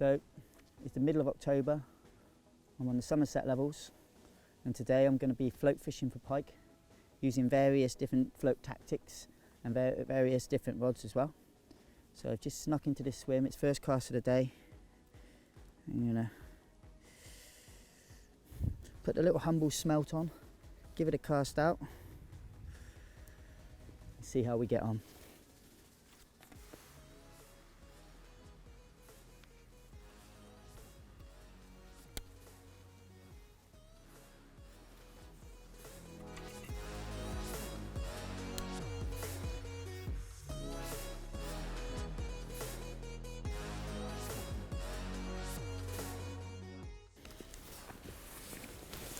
So it's the middle of October, I'm on the Somerset levels, and today I'm going to be float fishing for pike using various different float tactics and various different rods as well. So I've just snuck into this swim, it's first cast of the day. I'm going to put the little Humble smelt on, give it a cast out, and see how we get on.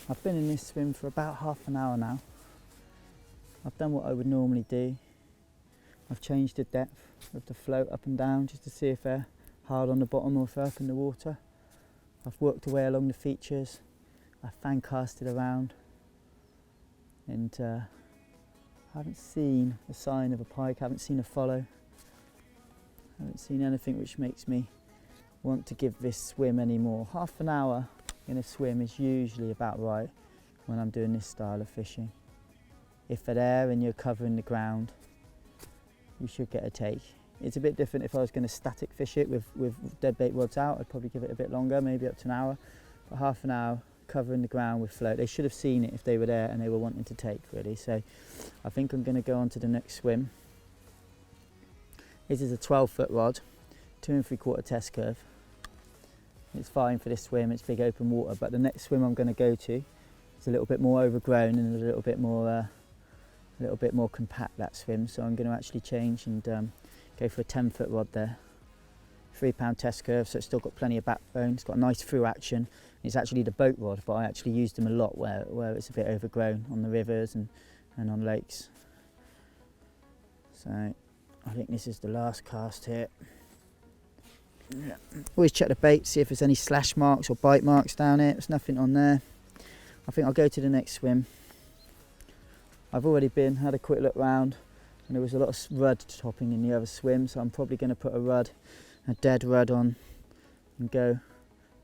I've been in this swim for about half an hour now. I've done what I would normally do. I've changed the depth of the float up and down just to see if they're hard on the bottom or if they're up in the water. I've worked away along the features. I fan casted around, and I haven't seen a sign of a pike, haven't seen a follow. I haven't seen anything which makes me want to give this swim anymore. Half an hour in a swim is usually about right when I'm doing this style of fishing. If they're there and you're covering the ground, you should get a take. It's a bit different if I was going to static fish it with deadbait rods out. I'd probably give it a bit longer, maybe up to an hour. But half an hour covering the ground with float. They should have seen it if they were there and they were wanting to take, really. So I think I'm going to go on to the next swim. This is a 12-foot rod, 2 3/4 test curve. It's fine for this swim, it's big open water, but the next swim I'm going to go to is a little bit more overgrown and a little bit more compact, that swim. So I'm going to actually change and go for a 10-foot rod there. 3-pound test curve, so it's still got plenty of backbone. It's got a nice through action. It's actually the boat rod, but I actually used them a lot where it's a bit overgrown on the rivers and on lakes. So I think this is the last cast here. Yeah. Always check the bait, see if there's any slash marks or bite marks down it. There's nothing on there. I think I'll go to the next swim. I've already had a quick look round, and there was a lot of rudd topping in the other swim, so I'm probably going to put a dead rudd on and go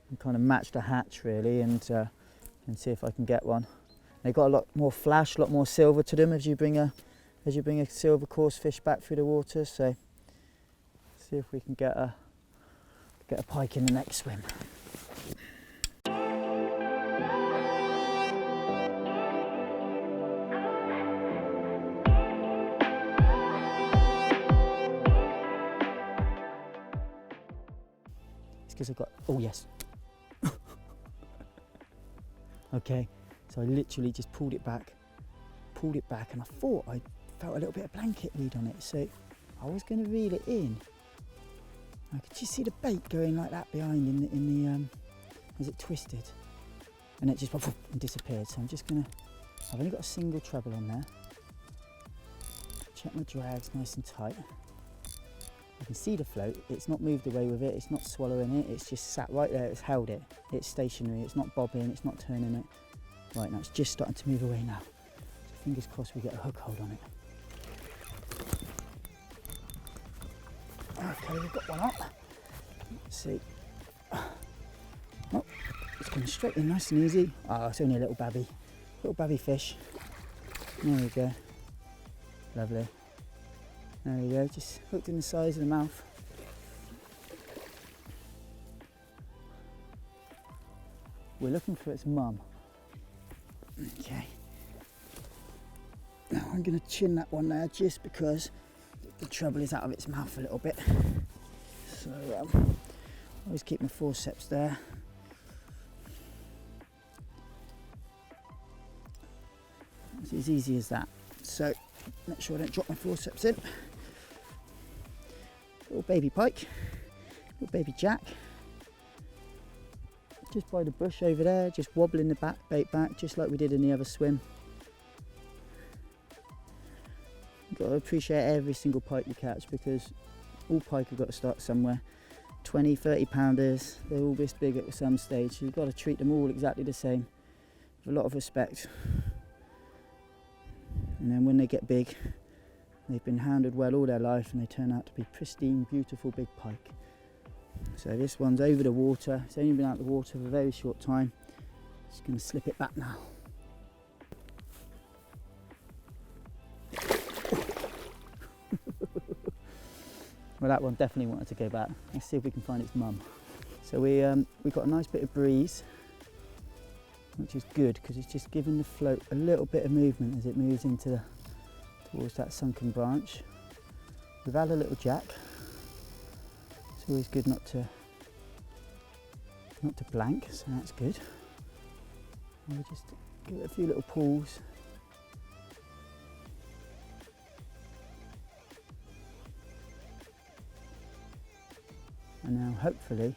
and kind of match the hatch really, and see if I can get one. They've got a lot more flash, a lot more silver to them as you bring a silver coarse fish back through the water. So see if we can get a pike in the next swim. It's because I've got, oh yes. Okay, so I literally just pulled it back, and I thought I felt a little bit of blanket weed on it, so I was going to reel it in. I could just see the bait going like that behind in the as it twisted, and it just went and disappeared. So I'm just gonna, I've only got a single treble on there. Check my drags nice and tight. I can see the float, it's not moved away with it, it's not swallowing it, it's just sat right there, it's held it. It's stationary, it's not bobbing, it's not turning it. Right, now it's just starting to move away now. So fingers crossed we get a hook hold on it. Okay, we've got one up. Let's see. Oh, it's coming straight in nice and easy. Oh, it's only a little babby fish. There we go. Lovely. There we go, just hooked in the sides of the mouth. We're looking for its mum. Okay. Now I'm going to chin that one there just because the treble is out of its mouth a little bit. So always keep my forceps there. It's as easy as that. So make sure I don't drop my forceps in. Little baby pike, little baby jack. Just by the bush over there, just wobbling the bait back, just like we did in the other swim. You've got to appreciate every single pike you catch, because all pike have got to start somewhere. 20, 30 pounders, they're all this big at some stage, so you've got to treat them all exactly the same, with a lot of respect. And then when they get big, they've been handled well all their life and they turn out to be pristine, beautiful big pike. So this one's over the water. It's only been out of the water for a very short time. Just going to slip it back now. Well, that one definitely wanted to go back. Let's see if we can find its mum. So we got a nice bit of breeze, which is good because it's just giving the float a little bit of movement as it moves towards that sunken branch. We've had a little jack. It's always good not to blank, so that's good. And we'll just give it a few little pulls. And now hopefully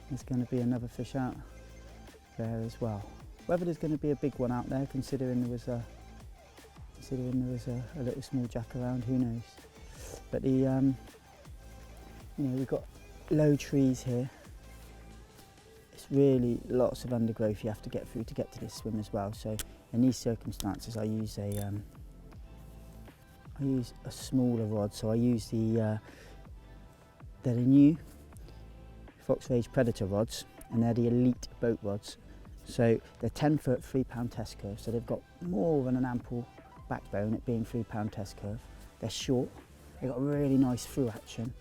there's going to be another fish out there as well. Whether there's going to be a big one out there, considering there was a little small jack around, who knows? But the you know, we've got low trees here. It's really lots of undergrowth you have to get through to get to this swim as well. So in these circumstances, I use a smaller rod. So I use they're the new Fox Rage Predator rods, and they're the elite boat rods. So they're 10-foot 3-pound test curve, so they've got more than an ample backbone, it being 3-pound test curve. They're short, they've got a really nice through action.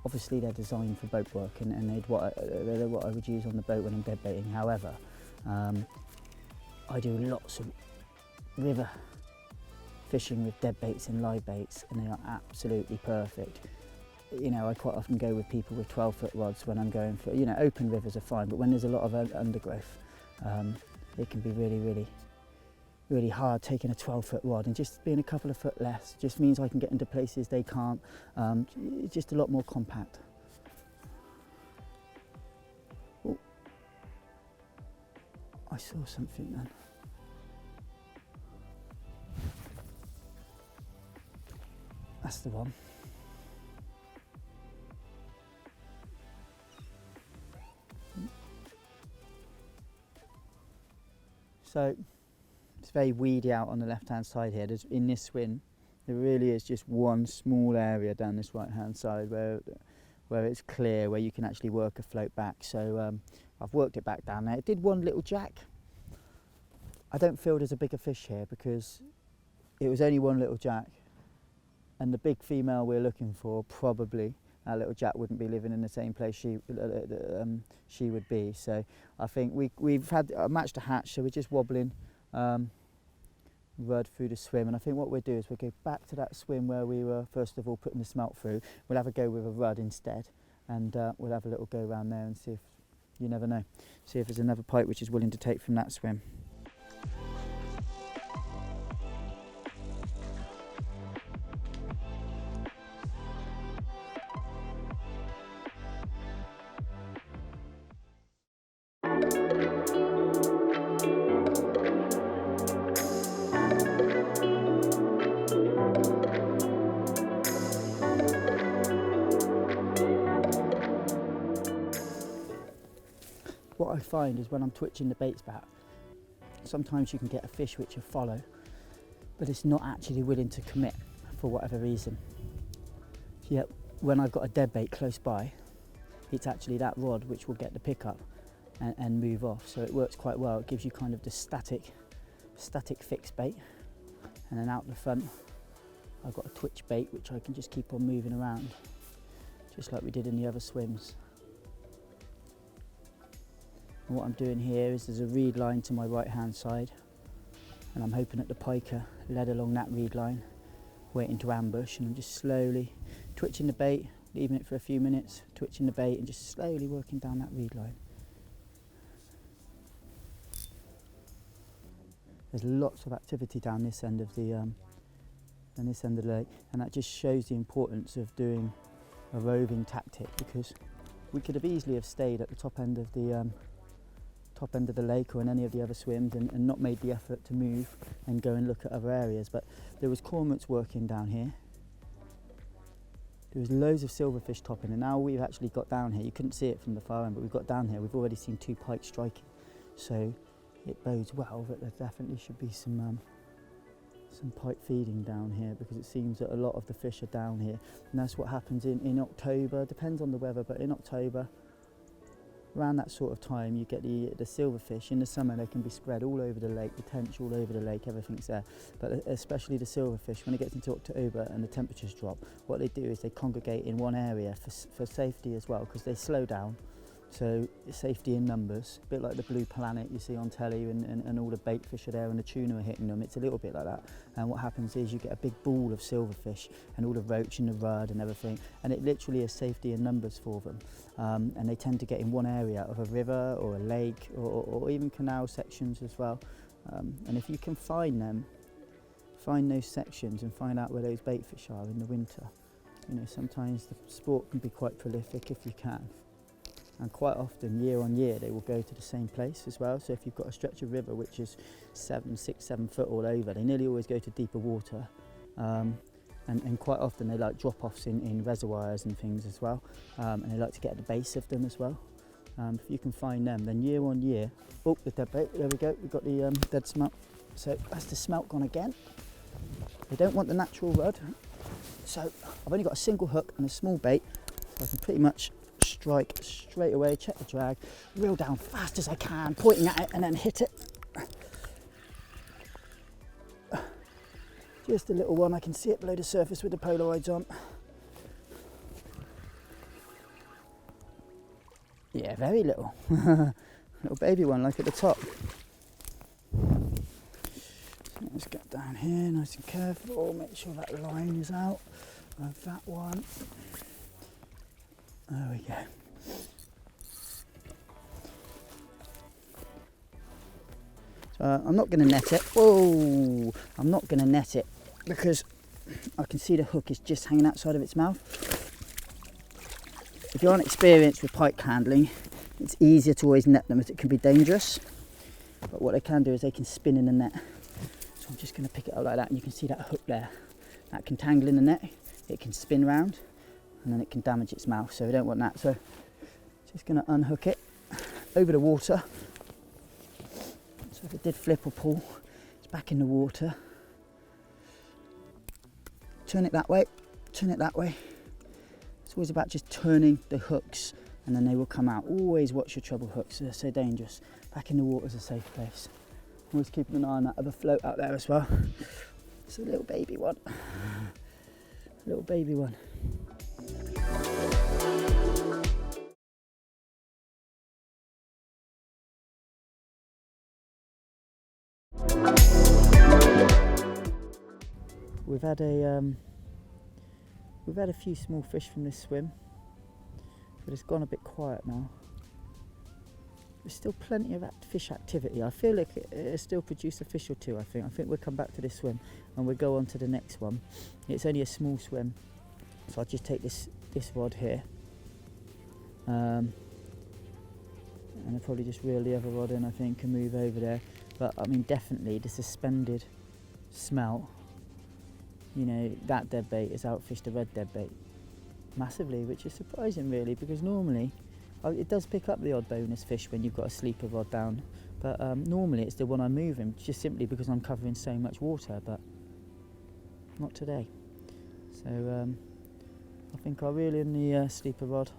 Obviously they're designed for boat work, and they're what I would use on the boat when I'm dead baiting. However, I do lots of river fishing with dead baits and live baits, and they are absolutely perfect. You know, I quite often go with people with 12-foot rods when I'm going for, you know, open rivers are fine, but when there's a lot of undergrowth, it can be really hard taking a 12-foot rod, and just being a couple of foot less just means I can get into places they can't. It's just a lot more compact. Oh, I saw something then. That's the one. So it's very weedy out on the left hand side here. In this swim there really is just one small area down this right hand side where it's clear, where you can actually work a float back. So I've worked it back down there. It did one little jack. I don't feel there's a bigger fish here because it was only one little jack, and the big female we're looking for, probably that little jack wouldn't be living in the same place she would be. So I think we've had matched a hatch, so we're just wobbling rud through the swim, and I think what we'll do is we'll go back to that swim where we were first of all putting the smelt through. We'll have a go with a rud instead, and we'll have a little go around there and see if, you never know, see if there's another pike which is willing to take from that swim. What I find is when I'm twitching the baits back, sometimes you can get a fish which will follow, but it's not actually willing to commit for whatever reason. Yet when I've got a dead bait close by, it's actually that rod which will get the pickup and move off. So it works quite well. It gives you kind of the static fixed bait, and then out the front I've got a twitch bait which I can just keep on moving around, just like we did in the other swims. And what I'm doing here is there's a reed line to my right hand side, and I'm hoping that the pike are led along that reed line, waiting to ambush, and I'm just slowly twitching the bait, leaving it for a few minutes, twitching the bait and just slowly working down that reed line. There's lots of activity down this end of the lake, and that just shows the importance of doing a roving tactic, because we could have easily have stayed at the top end of the lake or in any of the other swims and not made the effort to move and go and look at other areas. But there was cormorants working down here. There was loads of silverfish topping, and now we've actually got down here, you couldn't see it from the far end, but we've got down here, we've already seen 2 pike striking. So it bodes well that there definitely should be some some pike feeding down here, because it seems that a lot of the fish are down here, and that's what happens in October. Depends on the weather, but in October, around that sort of time, you get the silverfish. In the summer they can be spread all over the lake, the tench all over the lake, everything's there, but especially the silverfish, when it gets into October and the temperatures drop, what they do is they congregate in one area for safety as well, because they slow down. So safety in numbers, a bit like the blue planet you see on telly, and all the bait fish are there and the tuna are hitting them. It's a little bit like that. And what happens is you get a big ball of silverfish and all the roach and the rudd and everything, and it literally is safety in numbers for them. And they tend to get in one area of a river or a lake, or even canal sections as well. And if you can find them, find those sections and find out where those bait fish are in the winter. You know, sometimes the sport can be quite prolific if you can. And quite often, year on year, they will go to the same place as well. So if you've got a stretch of river which is 6, 7 foot all over, they nearly always go to deeper water. And quite often they like drop-offs in reservoirs and things as well. And they like to get at the base of them as well. If you can find them, then year on year, oh, the dead bait, there we go, we've got the dead smelt. So that's the smelt gone again. They don't want the natural rod. So I've only got a single hook and a small bait, so I can pretty much strike straight away, check the drag, reel down fast as I can, pointing at it, and then hit it. Just a little one, I can see it below the surface with the Polaroids on. Yeah, very little. Little baby one, like at the top. So let's get down here, nice and careful, make sure that line is out of that one. There we go. So I'm not going to net it. Whoa! I'm not going to net it because I can see the hook is just hanging outside of its mouth. If you aren't experienced with pike handling, it's easier to always net them, as it can be dangerous. But what they can do is they can spin in the net. So I'm just going to pick it up like that, and you can see that hook there. That can tangle in the net, it can spin round, and then it can damage its mouth, so we don't want that. So just going to unhook it over the water. So if it did flip or pull, it's back in the water. Turn it that way, turn it that way. It's always about just turning the hooks, and then they will come out. Always watch your treble hooks, they're so dangerous. Back in the water is a safe place. Always keeping an eye on that other float out there as well. It's a little baby one. Little baby one. We've had a few small fish from this swim, but it's gone a bit quiet now. There's still plenty of fish activity. I feel like it'll still produce a fish or two. I think we'll come back to this swim and we'll go on to the next one. It's only a small swim, so I'll just take this rod here, and I'll probably just reel the other rod in, I think, and move over there. But I mean, definitely the suspended smelt, you know, that dead bait has outfished the red dead bait massively, which is surprising really, because normally it does pick up the odd bonus fish when you've got a sleeper rod down, but normally it's the one I'm moving, just simply because I'm covering so much water, but not today. So I think I'll reel in the sleeper rod,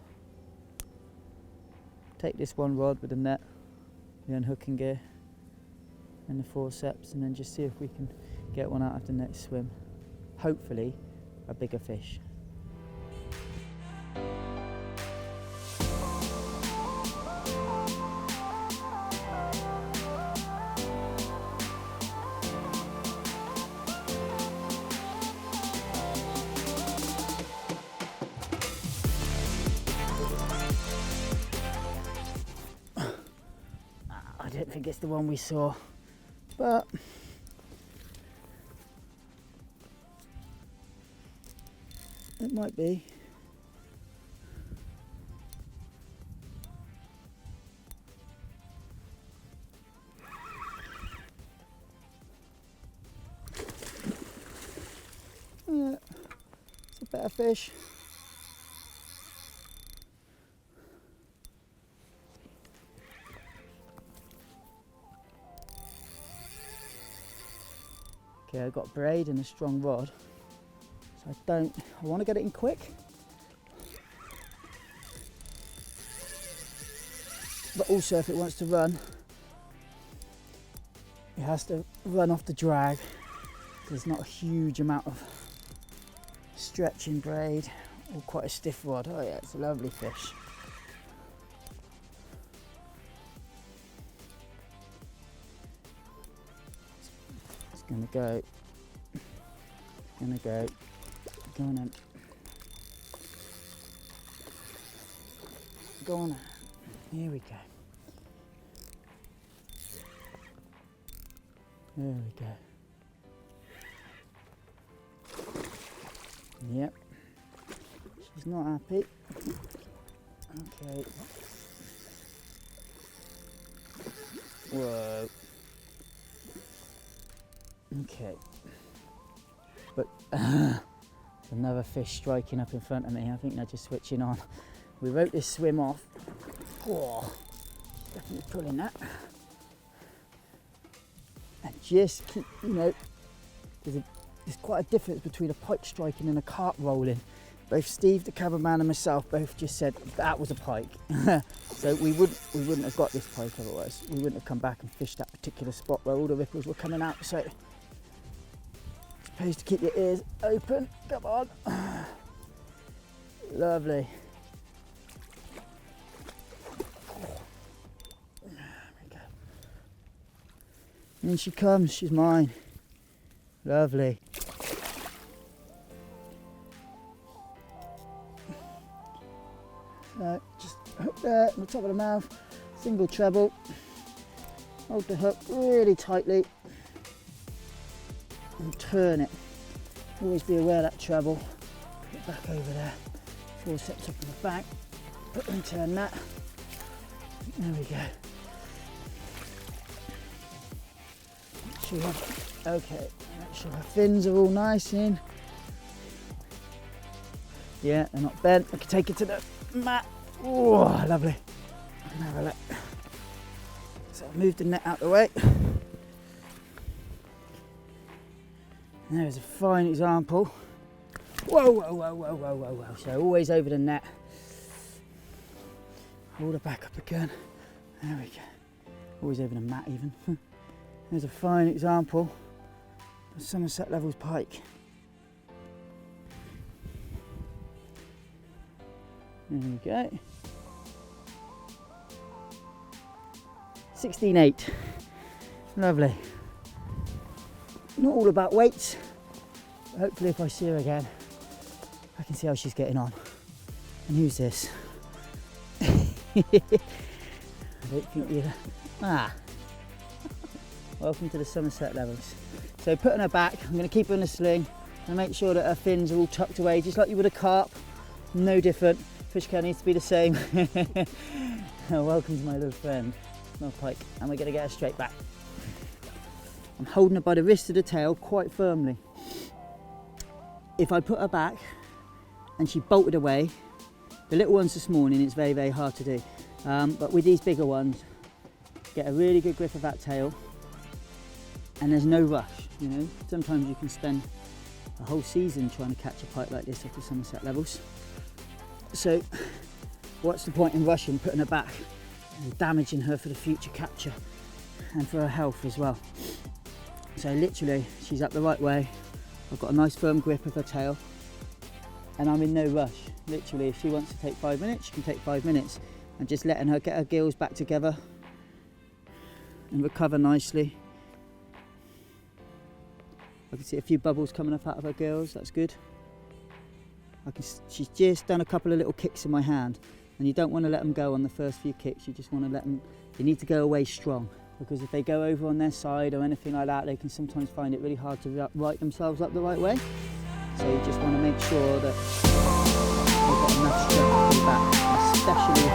take this one rod with the net, the unhooking gear and the forceps, and then just see if we can get one out of the next swim. Hopefully a bigger fish. I don't think it's the one we saw, but it might be. Yeah, it's a better fish. Okay, I've got braid and a strong rod, so I want to get it in quick. But also if it wants to run, it has to run off the drag. There's not a huge amount of stretching braid or quite a stiff rod. Oh yeah, it's a lovely fish. It's gonna go. It's gonna go. Go on then. Go on then. Here we go. There we go. Yep. She's not happy. Okay. Whoa. Okay. But another fish striking up in front of me. I think they're just switching on. We wrote this swim off. Oh, definitely pulling that. And just keep, you know, there's quite a difference between a pike striking and a carp rolling. Both Steve, the cameraman, and myself both just said that was a pike. So we wouldn't have got this pike otherwise. We wouldn't have come back and fished that particular spot where all the ripples were coming out. So supposed to keep your ears open. Come on. Lovely. In she comes, she's mine. Lovely. So just hook there on the top of the mouth, single treble. Hold the hook really tightly and turn it. Always be aware of that treble. Put it back over there. Forceps up in the back. Put and turn that. There we go. Okay, make sure her fins are all nice in. Yeah, they're not bent. I can take it to the mat. Oh, lovely. I can have a look. So I've moved the net out of the way. And there's a fine example. Whoa, whoa, whoa, whoa, whoa, whoa, whoa. So always over the net. Hold her back up again. There we go. Always over the mat even. There's a fine example of Somerset Levels pike. There we go. 16.8. Lovely. Not all about weights. But hopefully if I see her again, I can see how she's getting on. And who's this? I don't think you're... Welcome to the Somerset Levels. So putting her back, I'm going to keep her in a sling and make sure that her fins are all tucked away, just like you would a carp. No different. Fish care needs to be the same. Welcome to my little friend, my pike, and we're going to get her straight back. I'm holding her by the wrist of the tail quite firmly. If I put her back and she bolted away, the little ones this morning, it's very, very hard to do. But with these bigger ones, get a really good grip of that tail. And there's no rush, you know. Sometimes you can spend a whole season trying to catch a pike like this off the Somerset Levels. So what's the point in rushing, putting her back and damaging her for the future capture and for her health as well. So literally, she's up the right way. I've got a nice firm grip of her tail and I'm in no rush. Literally, if she wants to take 5 minutes, she can take 5 minutes. And just letting her get her gills back together and recover nicely. I can see a few bubbles coming up out of her gills, that's good. She's just done a couple of little kicks in my hand, and you don't want to let them go on the first few kicks, you just want to let them, they need to go away strong, because if they go over on their side or anything like that, they can sometimes find it really hard to right themselves up the right way. So you just want to make sure that they've got enough strength to be back, especially if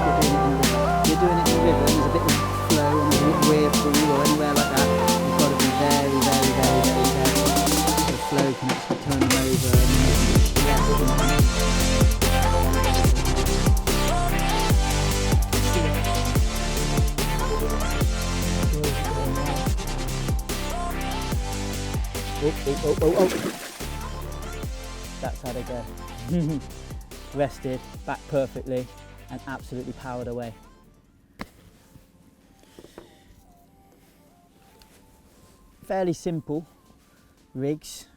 you're doing it in the river and there's a bit of flow and there's a little weir pool or anywhere like that. You've got to be very, very, very, very careful. The flow can actually turn them over and That's how they go. Rested, back perfectly, and absolutely powered away. Fairly simple rigs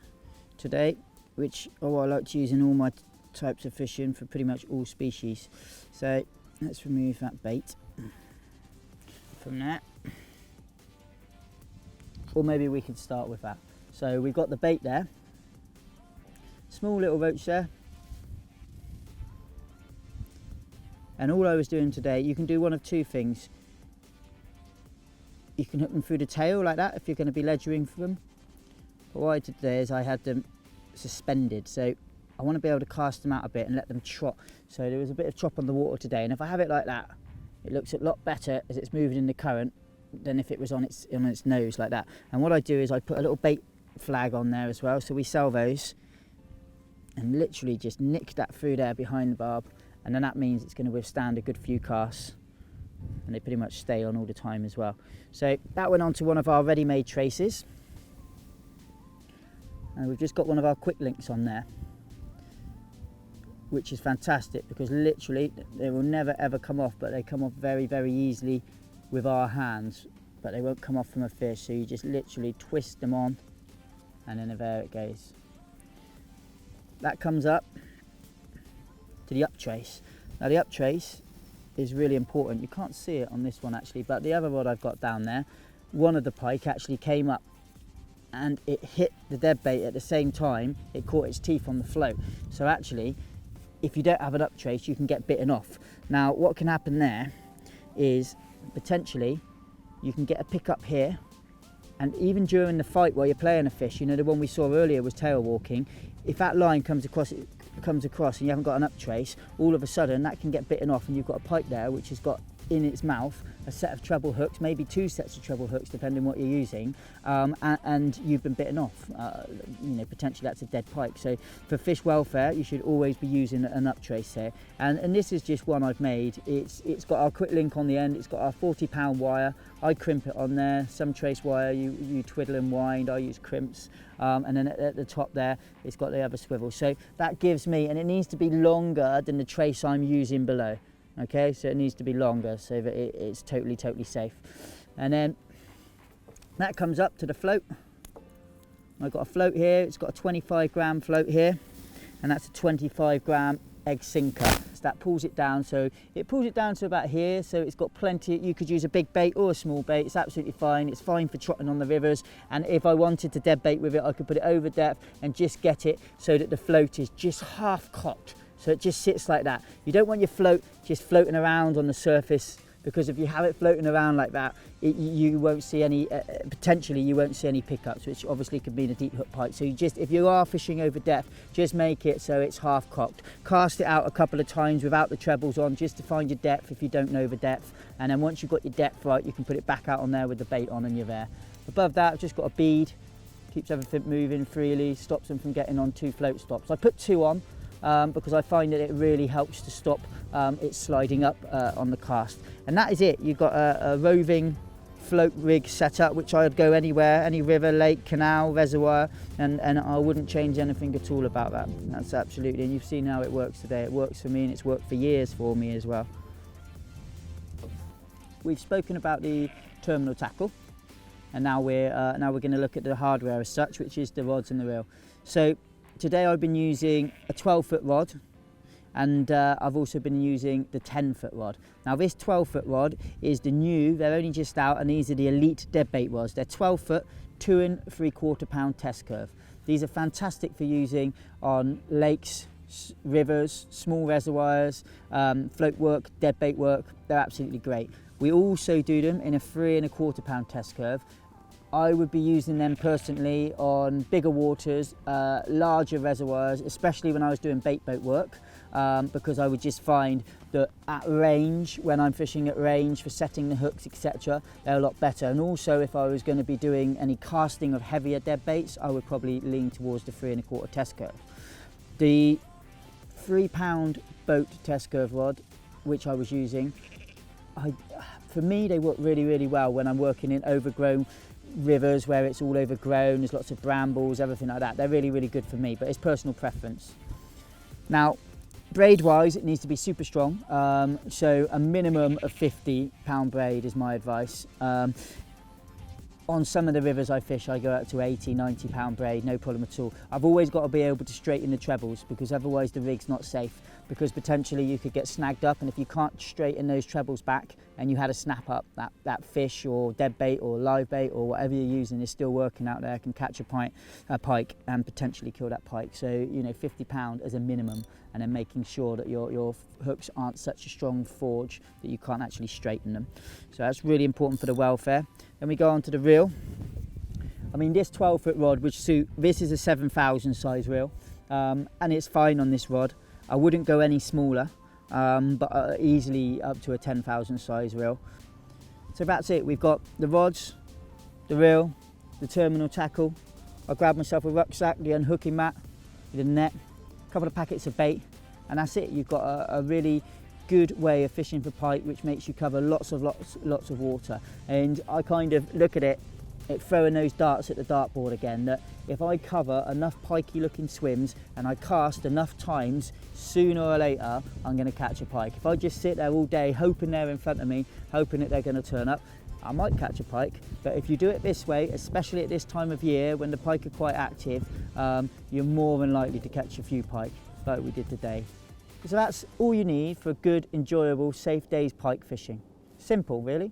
today, which are what I like to use in all my types of fishing for pretty much all species. So let's remove that bait from there, or maybe we could start with that. So we've got the bait there, small little roach there, and all I was doing today, you can do one of two things. You can hook them through the tail like that if you're going to be ledgering for them, but what I did today is I had them suspended, so I want to be able to cast them out a bit and let them trot. So there was a bit of chop on the water today, and if I have it like that, it looks a lot better as it's moving in the current than if it was on its nose like that. And what I do is I put a little bait flag on there as well, so we sell those, and literally just nick that through there behind the barb, and then that means it's going to withstand a good few casts, and they pretty much stay on all the time as well. So that went on to one of our ready-made traces, and we've just got one of our quick links on there, which is fantastic because literally they will never ever come off, but they come off very, very easily with our hands, but they won't come off from a fish. So you just literally twist them on, and then there it goes. That comes up to the up trace. Now the up trace is really important. You can't see it on this one actually, but the other rod I've got down there, one of the pike actually came up and it hit the dead bait at the same time. It caught its teeth on the float. So actually, if you don't have an up trace, you can get bitten off. Now what can happen there is potentially you can get a pick up here, and even during the fight while you're playing a fish, you know, the one we saw earlier was tail walking, if that line comes across and you haven't got an up trace, all of a sudden that can get bitten off, and you've got a pike there which has got in its mouth a set of treble hooks, maybe two sets of treble hooks depending what you're using, and you've been bitten off. You know, potentially that's a dead pike. So for fish welfare, you should always be using an up trace here, and this is just one I've made. It's got our quick link on the end, it's got our 40-pound wire. I crimp it on there, some trace wire you twiddle and wind, I use crimps, and then at the top there it's got the other swivel, so that gives me, and it needs to be longer than the trace I'm using below. Okay, so it needs to be longer so that it's totally safe. And then that comes up to the float. I've got a float here, it's got a 25-gram float here, and that's a 25-gram egg sinker. So that pulls it down, so it pulls it down to about here, so it's got plenty. You could use a big bait or a small bait, it's absolutely fine. It's fine for trotting on the rivers, and if I wanted to dead bait with it, I could put it over depth and just get it so that the float is just half cocked. So it just sits like that. You don't want your float just floating around on the surface, because if you have it floating around like that, you won't see any, potentially you won't see any pickups, which obviously could mean a deep hook pike. So you just, if you are fishing over depth, just make it so it's half cocked. Cast it out a couple of times without the trebles on, just to find your depth if you don't know the depth. And then once you've got your depth right, you can put it back out on there with the bait on and you're there. Above that, I've just got a bead, keeps everything moving freely, stops them from getting on two float stops. I put two on, because I find that it really helps to stop it sliding up on the cast. And that is it. You've got a roving float rig set up, which I would go anywhere, any river, lake, canal, reservoir, and I wouldn't change anything at all about that. That's absolutely, and you've seen how it works today. It works for me, and it's worked for years for me as well. We've spoken about the terminal tackle, and now we're going to look at the hardware as such, which is the rods and the reel. So today I've been using a 12-foot rod, and I've also been using the 10-foot rod. Now this 12-foot rod is the new, they're only just out, and these are the elite deadbait rods. They're 12-foot, 2 3/4 pound test curve. These are fantastic for using on lakes, rivers, small reservoirs, float work, deadbait work. They're absolutely great. We also do them in a 3 1/4 pound test curve. I would be using them personally on bigger waters, larger reservoirs, especially when I was doing bait boat work, because I would just find that at range, when I'm fishing at range for setting the hooks, etc., they're a lot better. And also if I was going to be doing any casting of heavier dead baits, I would probably lean towards the 3 1/4 test curve. The 3 pound boat test curve rod, which I was using, for me they work really well when I'm working in overgrown rivers where it's all overgrown, there's lots of brambles, everything like that. They're really, really good for me, but it's personal preference. Now, braid wise, it needs to be super strong. So a minimum of 50-pound braid is my advice. On some of the rivers I fish, I go out to 80, 90-pound braid, no problem at all. I've always got to be able to straighten the trebles, because otherwise the rig's not safe, because potentially you could get snagged up, and if you can't straighten those trebles back and you had a snap up, that fish or dead bait or live bait or whatever you're using is still working out there, can catch a pike and potentially kill that pike. So, you know, 50-pound as a minimum, and then making sure that your hooks aren't such a strong forge that you can't actually straighten them. So that's really important for the welfare. Then we go on to the reel. I mean, this 12-foot rod would suit, this is a 7,000 size reel, and it's fine on this rod. I wouldn't go any smaller, but easily up to a 10,000 size reel. So that's it. We've got the rods, the reel, the terminal tackle. I grab myself a rucksack, the unhooking mat, with a net, a couple of packets of bait, and that's it. You've got a really good way of fishing for pike, which makes you cover lots of water. And I kind of look at it throwing those darts at the dartboard again, that if I cover enough pikey looking swims and I cast enough times, sooner or later I'm going to catch a pike. If I just sit there all day hoping they're in front of me, hoping that they're going to turn up, I might catch a pike. But if you do it this way, especially at this time of year when the pike are quite active, you're more than likely to catch a few pike like we did today. So that's all you need for a good, enjoyable, safe day's pike fishing. Simple, really.